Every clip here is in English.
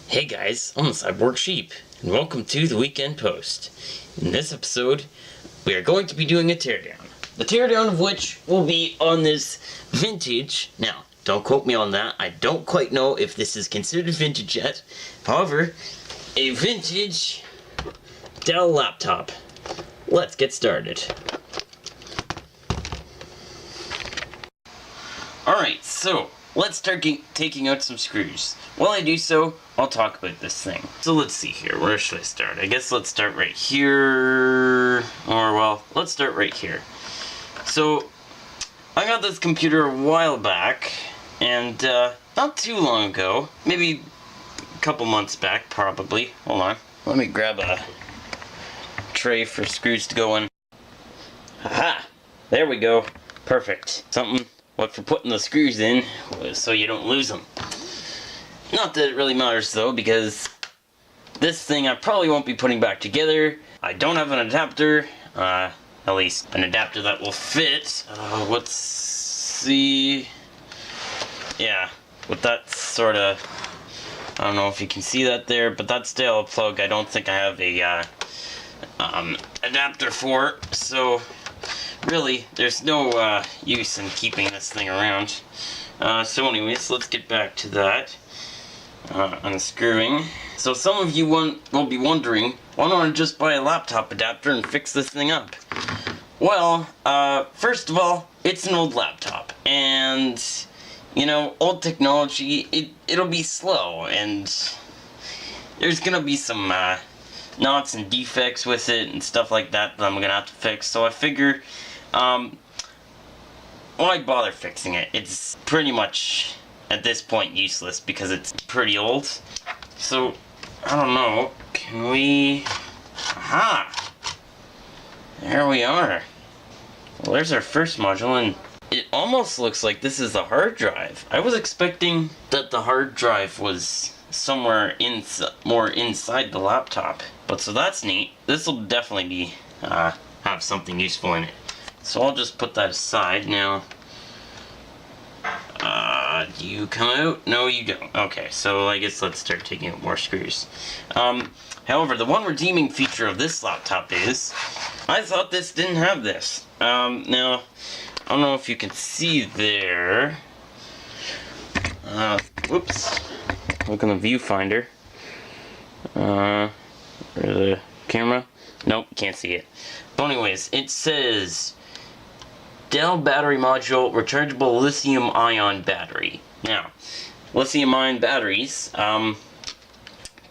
Hey guys, I'm the Cyborg Sheep, and welcome to the Weekend Post. In this episode, we are going to be doing a teardown. The teardown of which will be on this vintage. Now, don't quote me on that. I don't quite know if this is considered vintage yet. However, a vintage Dell laptop. Let's get started. Alright, so let's start taking out some screws. While I do so, I'll talk about this thing. So let's see here, where should I start? I guess let's start right here, let's start right here. So, I got this computer a while back, and not too long ago, maybe a couple months back, probably. Hold on, let me grab a tray for screws to go in. Aha! There we go. Perfect. Something what for putting the screws in so you don't lose them. Not that it really matters though, because this thing I probably won't be putting back together. I don't have an adapter, at least an adapter that will fit. Let's see. Yeah, with that sort of, I don't know if you can see that there, but that's still a plug I don't think I have a adapter for, so really there's no use in keeping this thing around. So anyways, let's get back to that. Unscrewing. So some of you will be wondering, why don't I just buy a laptop adapter and fix this thing up? Well, first of all, it's an old laptop, and you know, old technology, it'll be slow, and there's gonna be some knots and defects with it and stuff like that I'm gonna have to fix. So I figure, why bother fixing it? It's pretty much at this point useless because it's pretty old. So I don't know, can we, aha, there we are. Well, there's our first module, and it almost looks like this is the hard drive. I was expecting that the hard drive was somewhere more inside the laptop, but so that's neat. This will definitely be have something useful in it. So I'll just put that aside now. Do you come out? No, you don't. Okay, so I guess let's start taking out more screws. However, the one redeeming feature of this laptop is, I thought this didn't have this. Now, I don't know if you can see there. Whoops. Look on the viewfinder. Or the camera. Nope, can't see it. But anyways, it says Dell battery module, rechargeable lithium-ion battery. Now, lithium-ion batteries,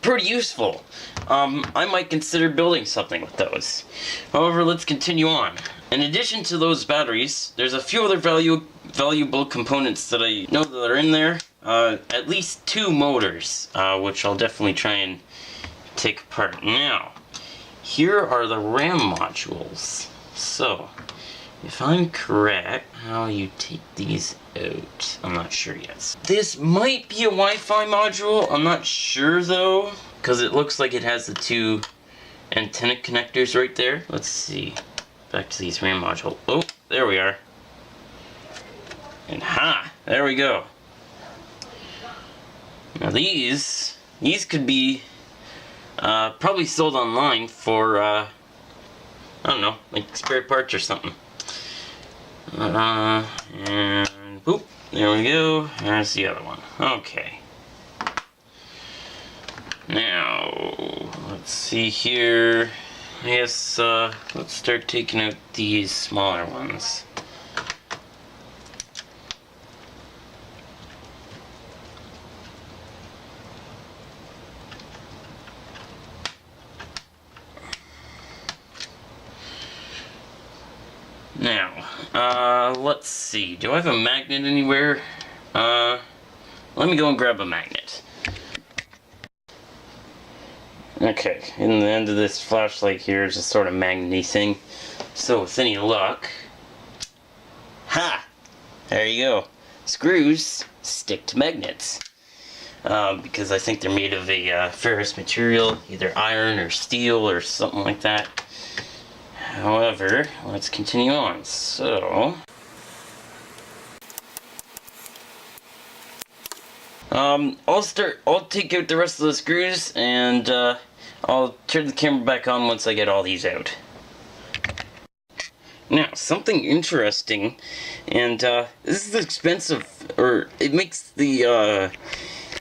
pretty useful. I might consider building something with those. However, let's continue on. In addition to those batteries, there's a few other valuable components that I know that are in there. At least 2 motors, which I'll definitely try and take apart. Now, here are the RAM modules. So, if I'm correct, how you take these out, I'm not sure yet. This might be a Wi-Fi module, I'm not sure though, because it looks like it has the 2 antenna connectors right there. Let's see, back to these RAM modules. Oh, there we are. And there we go. Now these could be probably sold online for, I don't know, like spare parts or something. And boop, there we go. There's the other one. Okay. Now, let's see here. I guess, let's start taking out these smaller ones. Now, let's see. Do I have a magnet anywhere? Let me go and grab a magnet. Okay, in the end of this flashlight here is a sort of magnet-y thing. So, with any luck... There you go. Screws stick to magnets. Because I think they're made of a ferrous material, either iron or steel or something like that. However, let's continue on. So, I'll take out the rest of the screws, and I'll turn the camera back on once I get all these out. Now, something interesting, and this is expensive, or it makes the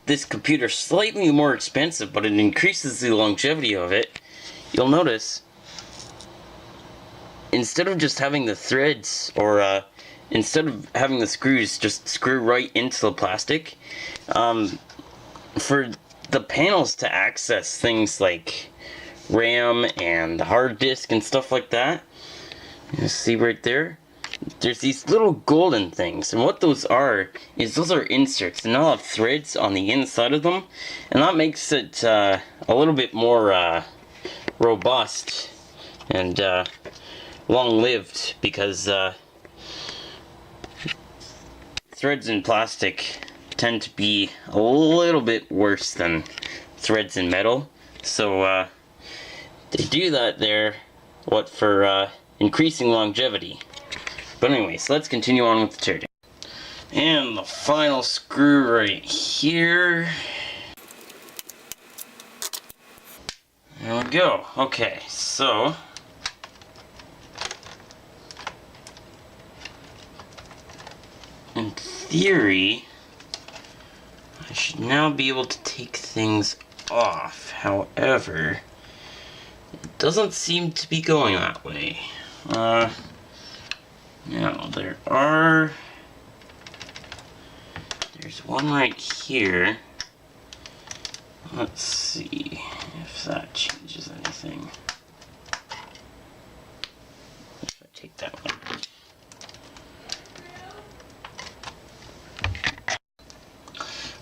this computer slightly more expensive, but it increases the longevity of it. You'll notice, instead of just having the threads, or instead of having the screws just screw right into the plastic, for the panels to access things like RAM and the hard disk and stuff like that, you see right there, there's these little golden things, and what those are is those are inserts, and they'll have threads on the inside of them, and that makes it a little bit more robust and long-lived, because threads in plastic tend to be a little bit worse than threads in metal, so they do that there, for increasing longevity. But anyways, let's continue on with the teardown. And the final screw right here. There we go. Okay, so in theory, I should now be able to take things off. However, it doesn't seem to be going that way. Now, there's one right here. Let's see if that changes anything. If I take that one.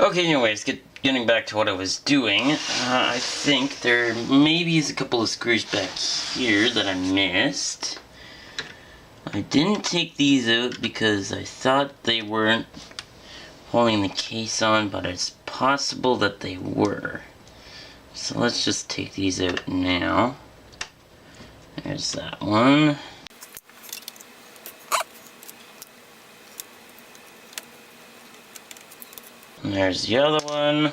Okay, anyways, getting back to what I was doing, I think there maybe is a couple of screws back here that I missed. I didn't take these out because I thought they weren't holding the case on, but it's possible that they were. So let's just take these out now. There's that one. And there's the other one.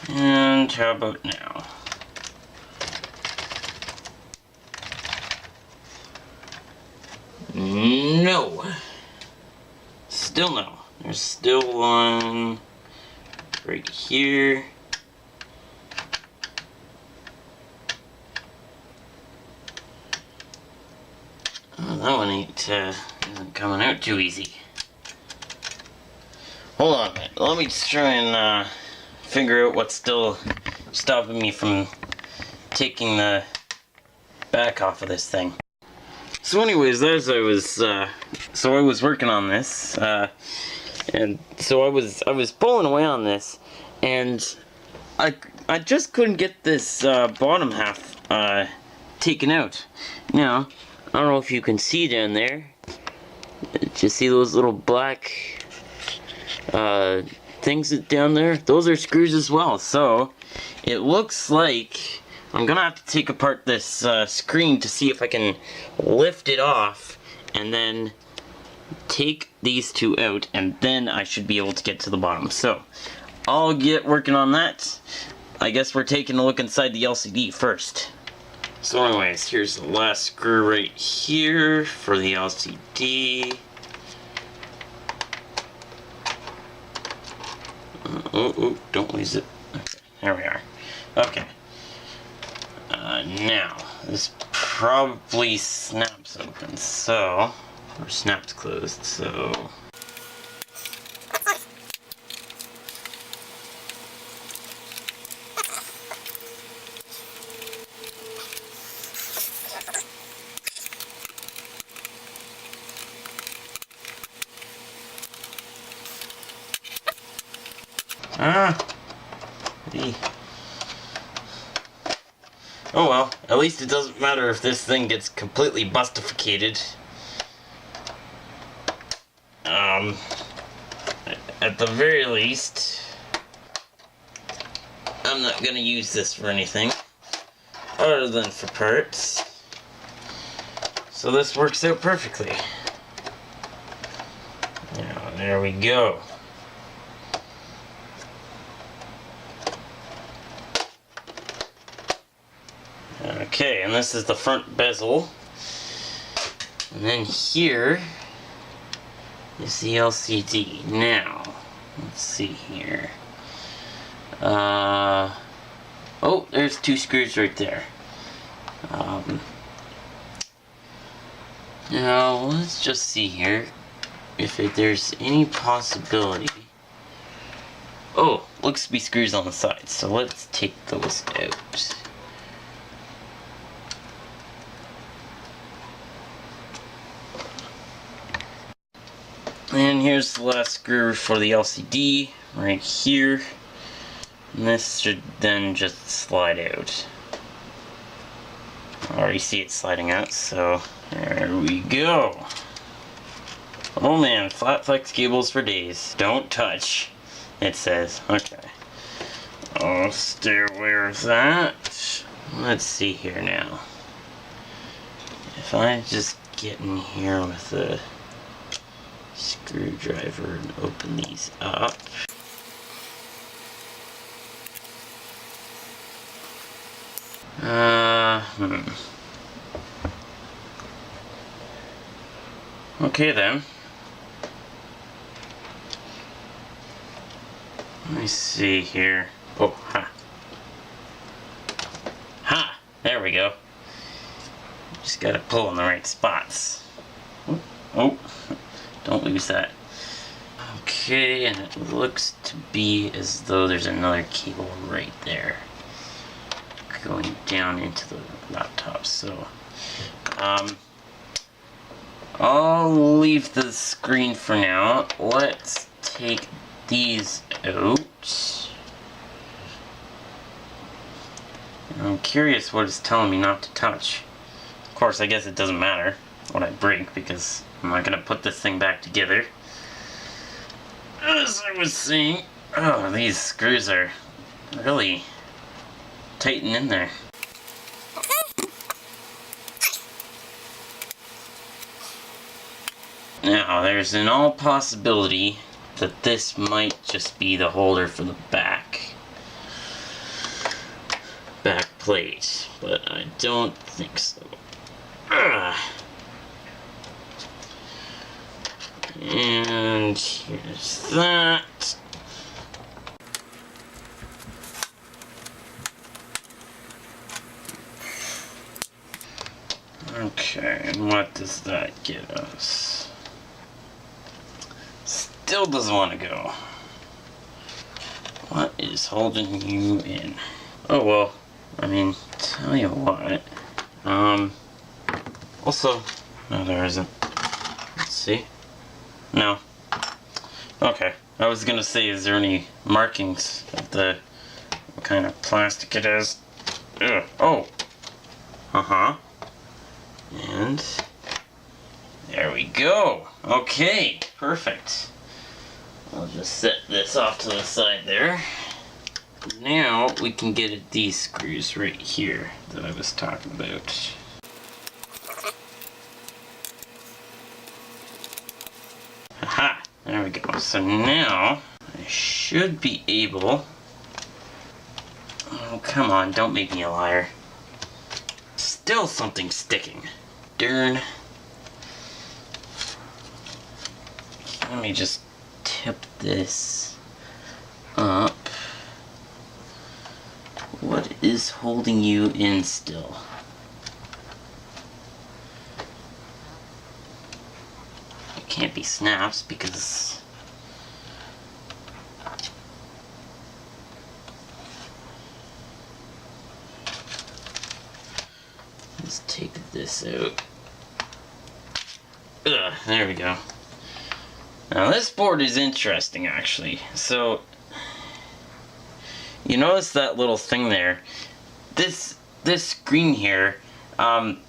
And how about now? No. Still no. There's still one right here. Oh, that one isn't coming out too easy. Hold on a minute. Let me just try and figure out what's still stopping me from taking the back off of this thing. So anyways, as I was working on this, and so I was pulling away on this, and I just couldn't get this bottom half taken out. Now, I don't know if you can see down there. Did you see those little black things down there? Those are screws as well. So it looks like I'm gonna have to take apart this screen to see if I can lift it off, and then take these two out, and then I should be able to get to the bottom. So I'll get working on that. I guess we're taking a look inside the LCD first. So anyways, here's the last screw right here for the LCD. Oh, don't lose it. Okay, there we are. Okay. Now, this probably snaps open, so, or snaps closed, so. Oh well, at least it doesn't matter if this thing gets completely bustificated. At the very least, I'm not gonna use this for anything other than for parts. So this works out perfectly. Now, there we go. Okay, and this is the front bezel. And then here is the LCD. Now, let's see here. Oh, there's 2 screws right there. Now, let's just see here if there's any possibility. Oh, looks to be screws on the sides, so let's take those out. And here's the last screw for the LCD, right here. And this should then just slide out. I already see it sliding out, so there we go. Oh man, flat flex cables for days. Don't touch, it says. Okay. I'll stay aware of that. Let's see here now. If I just get in here with a screwdriver and open these up. Okay then. Let me see here. Oh, ha. Ha! There we go. Just gotta pull in the right spots. Oh, don't lose that. Okay, and it looks to be as though there's another cable right there going down into the laptop, so I'll leave the screen for now. Let's take these out. I'm curious what it's telling me not to touch. Of course, I guess it doesn't matter what I break because I'm not gonna put this thing back together. As I was saying, oh, these screws are really tighten in there. Now, there's an all possibility that this might just be the holder for the back plate, but I don't think so. And here's that. Okay, and what does that get us? Still doesn't want to go. What is holding you in? Oh well, I mean, tell you what. Also, no, there isn't. Let's see. No. Okay, I was gonna say, is there any markings of what kind of plastic it is? Ugh. Oh. And there we go. Okay, perfect. I'll just set this off to the side there. Now we can get at these screws right here that I was talking about. Aha! There we go. So now I should be able... Oh, come on, don't make me a liar. Still something sticking. Darn. Let me just tip this up. What is holding you in still? It can't be snaps because let's take this out. Ugh, there we go. Now this board is interesting actually. So you notice that little thing there? This screen here, an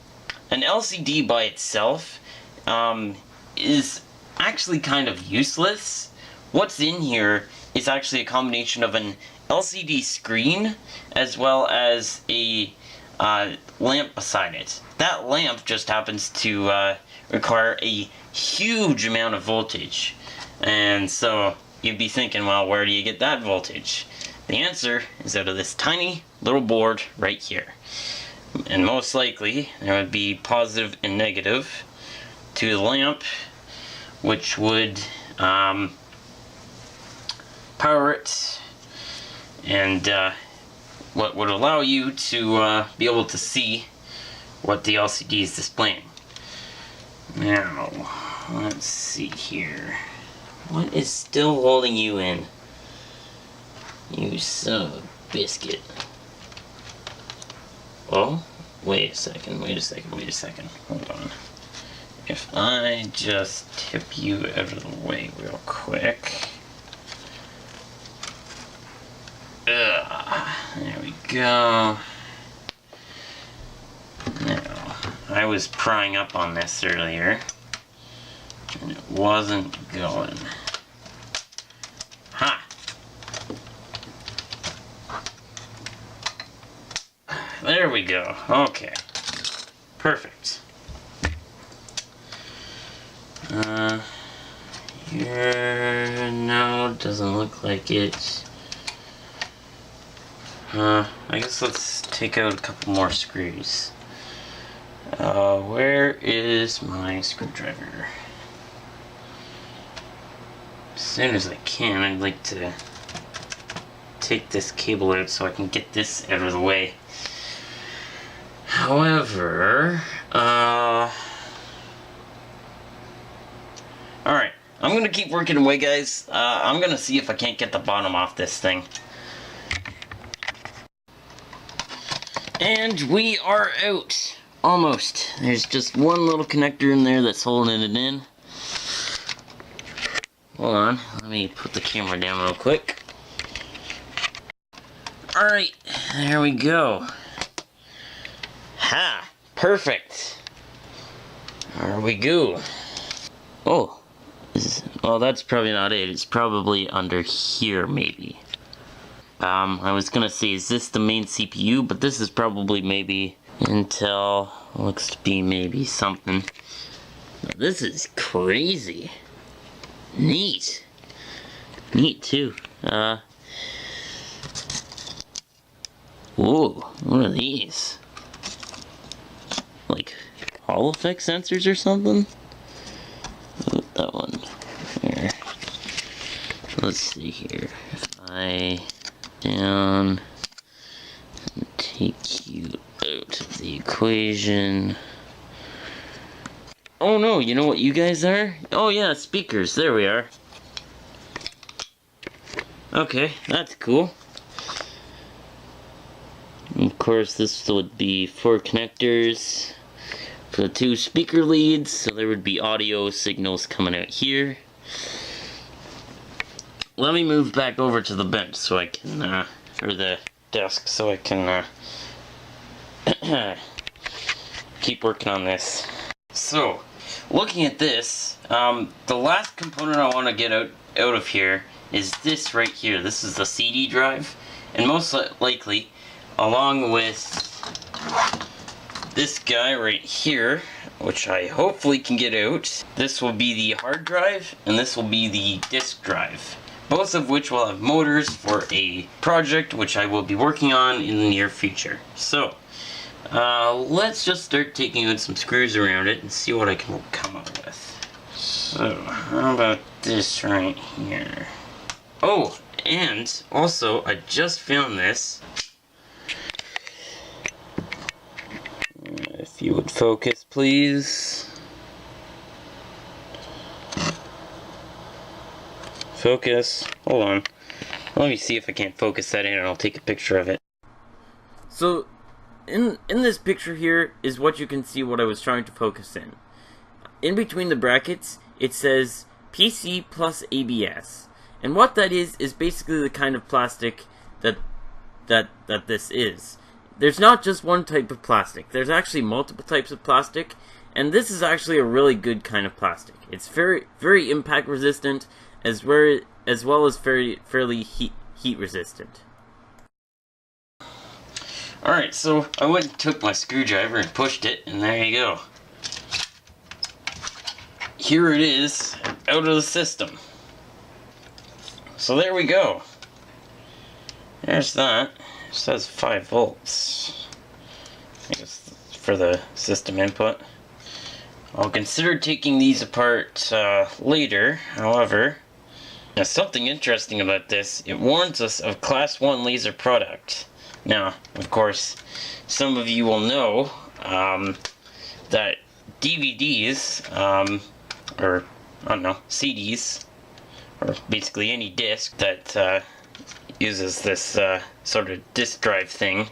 LCD by itself is actually kind of useless. What's in here is actually a combination of an LCD screen as well as a lamp beside it. That lamp just happens to require a huge amount of voltage. And so you'd be thinking, well, where do you get that voltage? The answer is out of this tiny little board right here. and most likely there would be positive and negative to the lamp, which would power it, and what would allow you to be able to see what the LCD is displaying. Now, let's see here. What is still holding you in? You son of a biscuit. Oh, wait a second. Hold on. If I just tip you out of the way real quick. There we go. Now, I was prying up on this earlier, and it wasn't going. Ha! There we go. Okay. Perfect. Here, no, doesn't look like it. I guess let's take out a couple more screws. Where is my screwdriver? As soon as I can, I'd like to take this cable out so I can get this out of the way. However, alright, I'm gonna keep working away, guys. I'm gonna see if I can't get the bottom off this thing. And we are out. Almost. There's just one little connector in there that's holding it in. Hold on, let me put the camera down real quick. Alright, there we go. Ha! Perfect! There we go. Oh, well, that's probably not it. It's probably under here, maybe. I was gonna say, is this the main CPU? But this is probably maybe Intel. Looks to be maybe something. This is crazy. Neat. Neat, too. Whoa, what are these? Like, Hall effect sensors or something? Oh, that one. Here. Let's see here. If I down and take you out of the equation. Oh no, you know what you guys are? Oh yeah, speakers. There we are. Okay, that's cool. Of course, this would be 4 connectors for the 2 speaker leads, so there would be audio signals coming out here. Let me move back over to the bench so I can, or the desk, so I can, keep working on this. So, looking at this, the last component I want to get out of here is this right here. This is the CD drive, and most likely, along with this guy right here, which I hopefully can get out, this will be the hard drive, and this will be the disk drive. Both of which will have motors for a project which I will be working on in the near future. So, let's just start taking out some screws around it and see what I can come up with. So, how about this right here? Oh, and also, I just found this. If you would focus, please. Focus. Hold on. Let me see if I can't focus that in, and I'll take a picture of it. So, in this picture here is what you can see what I was trying to focus in. In between the brackets, it says PC plus ABS. And what that is basically the kind of plastic that this is. There's not just one type of plastic. There's actually multiple types of plastic, and this is actually a really good kind of plastic. It's very, very impact resistant, as well as fairly heat resistant. Alright, so I went and took my screwdriver and pushed it, and there you go. Here it is, out of the system. So there we go. There's that. It says 5 volts. I guess for the system input. I'll consider taking these apart later. However, now something interesting about this, it warns us of Class 1 laser product. Now, of course, some of you will know that DVDs, or I don't know, CDs, or basically any disc that uses this sort of disk drive thing,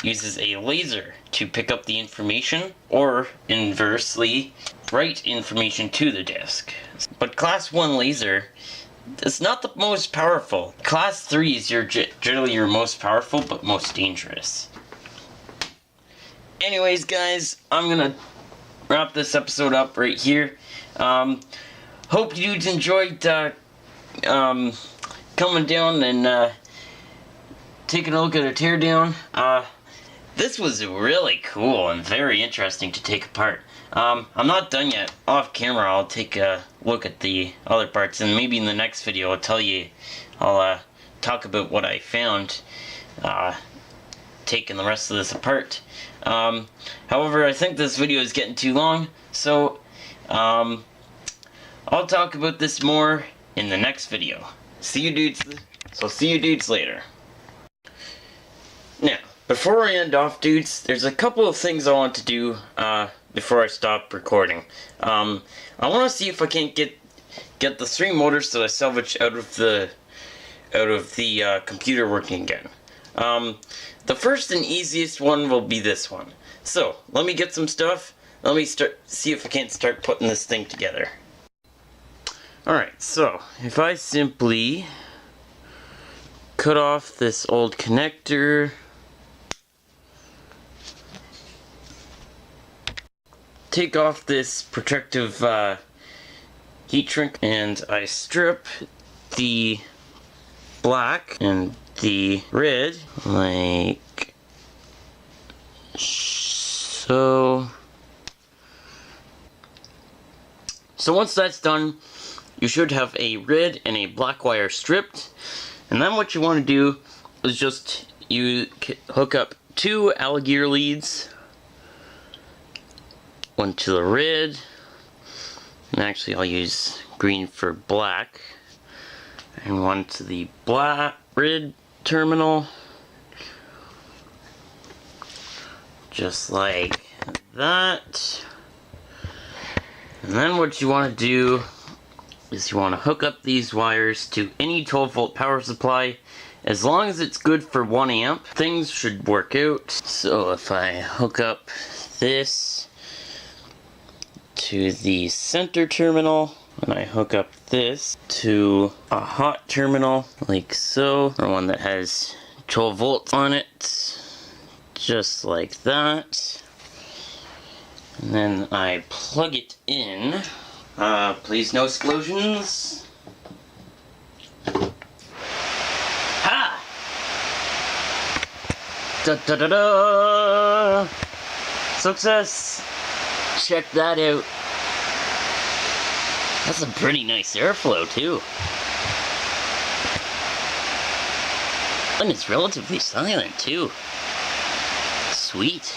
uses a laser to pick up the information, or inversely, write information to the disk. But Class 1 laser is not the most powerful. Class 3 is generally your most powerful, but most dangerous. Anyways, guys, I'm gonna wrap this episode up right here. Hope you dudes enjoyed coming down and taking a look at a teardown. This was really cool and very interesting to take apart. I'm not done yet. Off camera, I'll take a look at the other parts, and maybe in the next video I'll talk about what I found taking the rest of this apart. However, I think this video is getting too long, so I'll talk about this more in the next video. See you dudes later. Now, before I end off, dudes, there's a couple of things I want to do before I stop recording. I want to see if I can't get the 3 motors that I salvaged out of the computer working again. The first and easiest one will be this one. So, let me get some stuff. Let me see if I can't start putting this thing together. Alright, so, if I simply cut off this old connector, take off this protective heat shrink, and I strip the black and the red like so. So once that's done, you should have a red and a black wire stripped, and then what you want to do is just hook up 2 alligator leads, one to the red, and actually I'll use green for black, and one to the red terminal, just like that. And then what you want to do is you want to hook up these wires to any 12-volt power supply. As long as it's good for 1 amp, things should work out. So if I hook up this to the center terminal, and I hook up this to a hot terminal, like so, or one that has 12 volts on it, just like that. And then I plug it in. Please no explosions. Ha! Da da da da! Success! Check that out. That's a pretty nice airflow too. And it's relatively silent too. Sweet.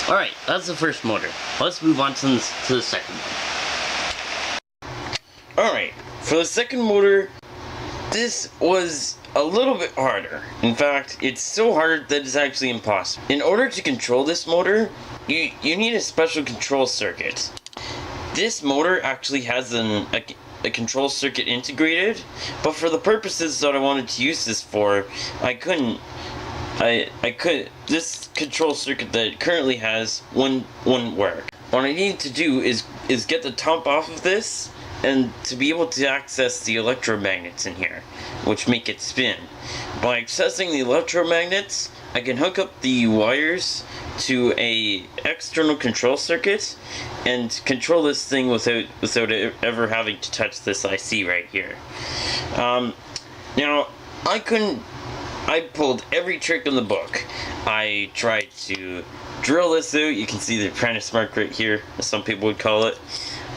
Alright, that's the first motor. Let's move on to the second one. Alright, for the second motor, this was a little bit harder. In fact, it's so hard that it's actually impossible. In order to control this motor, you need a special control circuit. This motor actually has a control circuit integrated, but for the purposes that I wanted to use this for, this control circuit that it currently has wouldn't work. What I need to do is get the top off of this, and to be able to access the electromagnets in here, which make it spin. By accessing the electromagnets, I can hook up the wires to a external control circuit and control this thing without ever having to touch this IC right here. Now, I pulled every trick in the book. I tried to drill this out. You can see the apprentice mark right here, as some people would call it.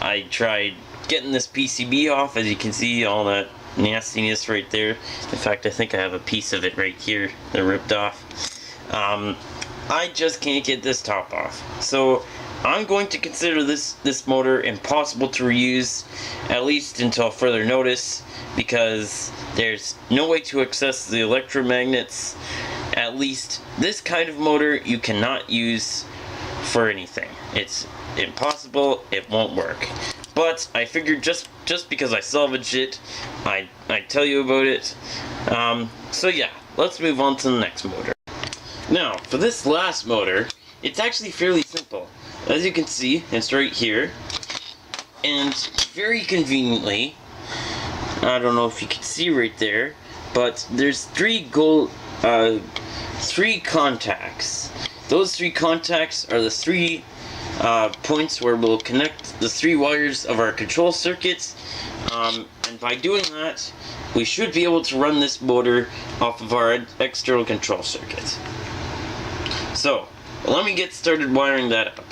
I tried getting this PCB off, as you can see, all that nastiness right there. In fact, I think I have a piece of it right here that ripped off. I just can't get this top off. So I'm going to consider this motor impossible to reuse, at least until further notice, because there's no way to access the electromagnets. At least this kind of motor you cannot use for anything. It's impossible, it won't work. But I figured just because I salvaged it, I'd tell you about it. So yeah, let's move on to the next motor. Now, for this last motor, it's actually fairly simple. As you can see, it's right here. And very conveniently, I don't know if you can see right there, but there's three contacts. Those three contacts are the three points where we'll connect the three wires of our control circuits, and by doing that, we should be able to run this motor off of our external control circuit. So, let me get started wiring that up.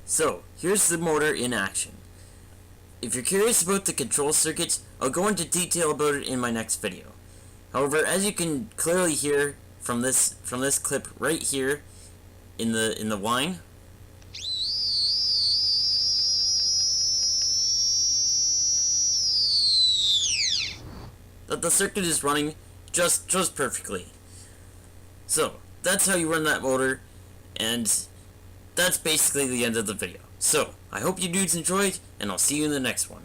So, here's the motor in action. If you're curious about the control circuits, I'll go into detail about it in my next video. However, as you can clearly hear from this clip right here in the whine, that the circuit is running just perfectly. So, that's how you run that motor, and that's basically the end of the video. So, I hope you dudes enjoyed, and I'll see you in the next one.